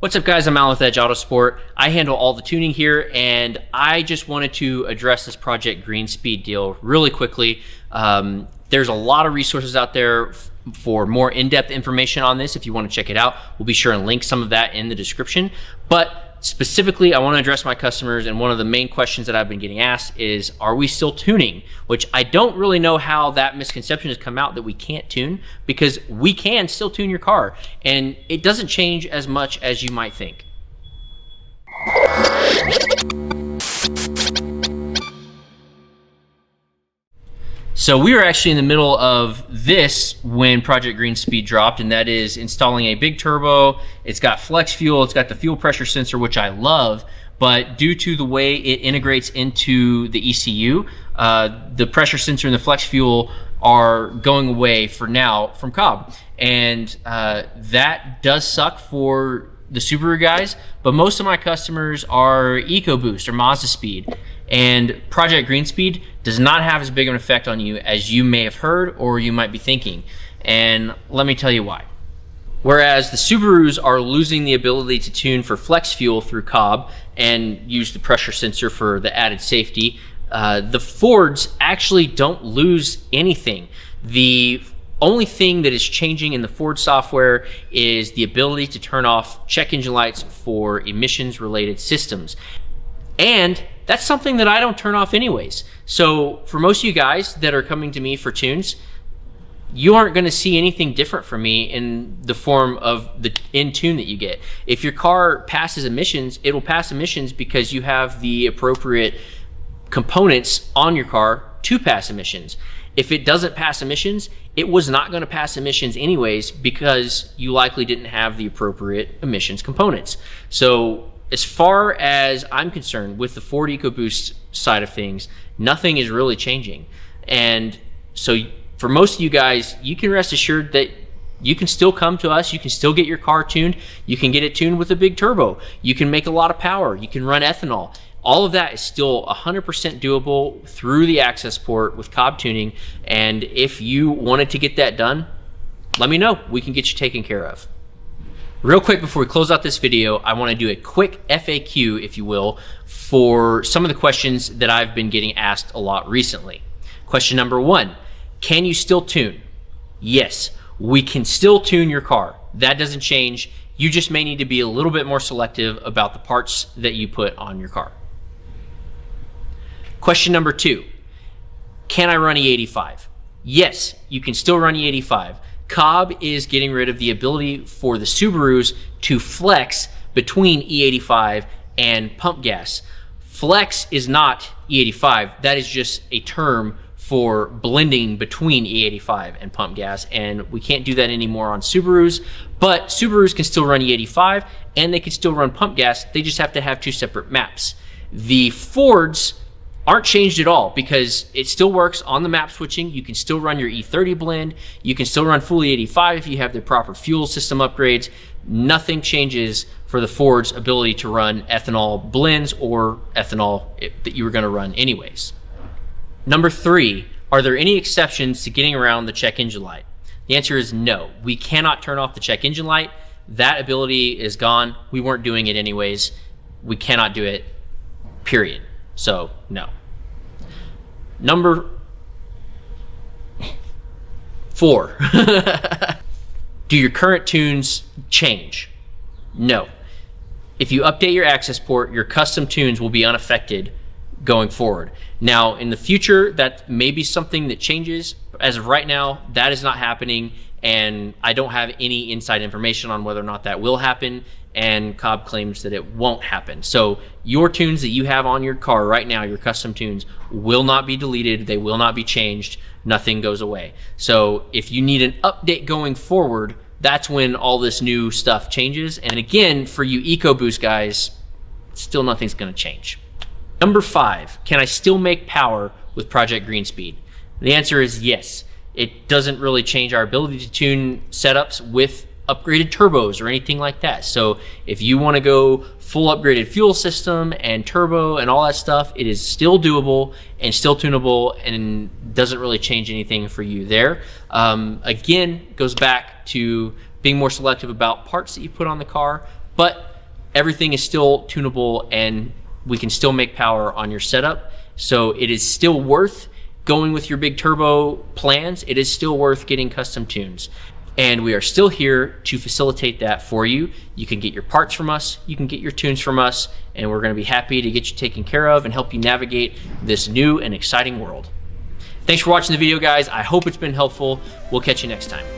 What's up guys, I'm Alan with Edge Autosport. I handle all the tuning here and I just wanted to address this Project Green Speed deal really quickly. There's a lot of resources out there for more in-depth information on this if you want to check it out. We'll be sure and link some of that in the description. But specifically, I want to address my customers, and one of the main questions that I've been getting asked is, are we still tuning? Which I don't really know how that misconception has come out that we can't tune, because we can still tune your car, and it doesn't change as much as you might think. So we were actually in the middle of this when Project Green Speed dropped, and that is installing a big turbo. It's got flex fuel, it's got the fuel pressure sensor, which I love, but due to the way it integrates into the ECU, the pressure sensor and the flex fuel are going away for now from Cobb. And that does suck for the Subaru guys, but most of my customers are Ecoboost or Mazda Speed. And Project Green Speed does not have as big of an effect on you as you may have heard or you might be thinking. And let me tell you why. Whereas the Subarus are losing the ability to tune for flex fuel through Cobb and use the pressure sensor for the added safety, the Fords actually don't lose anything. The only thing that is changing in the Ford software is the ability to turn off check engine lights for emissions related systems. And that's something that I don't turn off anyways. So for most of you guys that are coming to me for tunes, you aren't going to see anything different from me in the form of the in tune that you get. If your car passes emissions, it will pass emissions because you have the appropriate components on your car to pass emissions. If it doesn't pass emissions, it was not going to pass emissions anyways because you likely didn't have the appropriate emissions components. So as far as I'm concerned, with the Ford EcoBoost side of things, nothing is really changing. And so for most of you guys, you can rest assured that you can still come to us, you can still get your car tuned, you can get it tuned with a big turbo, you can make a lot of power, you can run ethanol. All of that is still 100% doable through the access port with Cobb Tuning. And if you wanted to get that done, let me know, we can get you taken care of. Real quick before we close out this video, I want to do a quick FAQ, if you will, for some of the questions that I've been getting asked a lot recently. Question number 1, can you still tune? Yes, we can still tune your car. That doesn't change. You just may need to be a little bit more selective about the parts that you put on your car. Question number 2, can I run E85? Yes, you can still run E85. Cobb is getting rid of the ability for the Subarus to flex between E85 and pump gas. Flex is not E85. That is just a term for blending between E85 and pump gas, and we can't do that anymore on Subarus. But Subarus can still run E85 and they can still run pump gas. They just have to have 2 separate maps. The Fords aren't changed at all because it still works on the map switching. You can still run your E30 blend. You can still run full E85 if you have the proper fuel system upgrades. Nothing changes for the Ford's ability to run ethanol blends or ethanol that you were going to run anyways. Number 3, are there any exceptions to getting around the check engine light? The answer is no. We cannot turn off the check engine light. That ability is gone. We weren't doing it anyways. We cannot do it, period. So no. Number 4, do your current tunes change? No. If you update your access port, your custom tunes will be unaffected going forward. Now, in the future, that may be something that changes. As of right now, that is not happening, and I don't have any inside information on whether or not that will happen, and Cobb claims that it won't happen. So your tunes that you have on your car right now, your custom tunes, will not be deleted. They will not be changed. Nothing goes away. So if you need an update going forward, that's when all this new stuff changes. And again, for you EcoBoost guys, still nothing's going to change. Number 5, can I still make power with Project Green Speed? The answer is yes. It doesn't really change our ability to tune setups with upgraded turbos or anything like that. So if you want to go full upgraded fuel system and turbo and all that stuff, it is still doable and still tunable and doesn't really change anything for you there. Again, goes back to being more selective about parts that you put on the car, but everything is still tunable and we can still make power on your setup. So it is still worth going with your big turbo plans. It is still worth getting custom tunes. And we are still here to facilitate that for you. You can get your parts from us, you can get your tunes from us, and we're gonna be happy to get you taken care of and help you navigate this new and exciting world. Thanks for watching the video, guys. I hope it's been helpful. We'll catch you next time.